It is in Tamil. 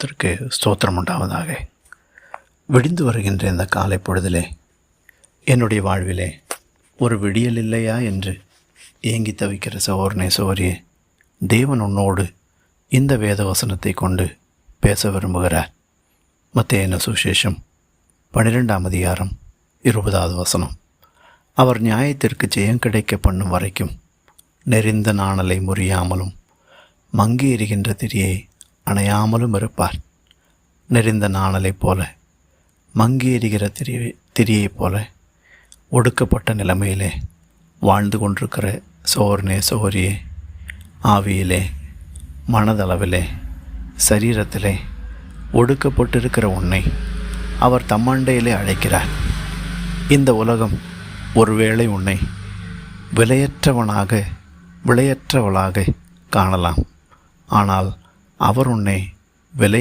இதற்கு ஸ்தோத்திரம் உண்டாவதாக. விடிந்து வருகின்ற இந்த காலை பொழுதிலே என்னுடைய வாழ்விலே ஒரு விடியல் இல்லையா என்று ஏங்கி தவிக்கிற சகோதரனே சகோதரியே, தேவன் உன்னோடு இந்த வேத வசனத்தை கொண்டு பேச விரும்புகிறார். மத்தேயு சுவிசேஷம் 12ஆம் அதிகாரம் 20வது வசனம். அவர் நியாயத்திற்கு ஜெயம் கிடைக்க பண்ணும் வரைக்கும் நெறிந்த நாணலை முறியாமலும் மங்கி எரிகின்ற திரியை அணையாமலும் இருப்பார். நெறிந்த நாணலைப் போல மங்கி எரிகிற திரியைப் போல ஒடுக்கப்பட்ட நிலைமையிலே வாழ்ந்து கொண்டிருக்கிற சகோதரனே சகோதரியே, ஆவியிலே, மனதளவிலே, சரீரத்திலே ஒடுக்கப்பட்டிருக்கிற உன்னை அவர் தம்மண்டையிலே அழைக்கிறார். இந்த உலகம் ஒருவேளை உன்னை விலையற்றவளாக காணலாம். ஆனால் அவர் உன்னை விலை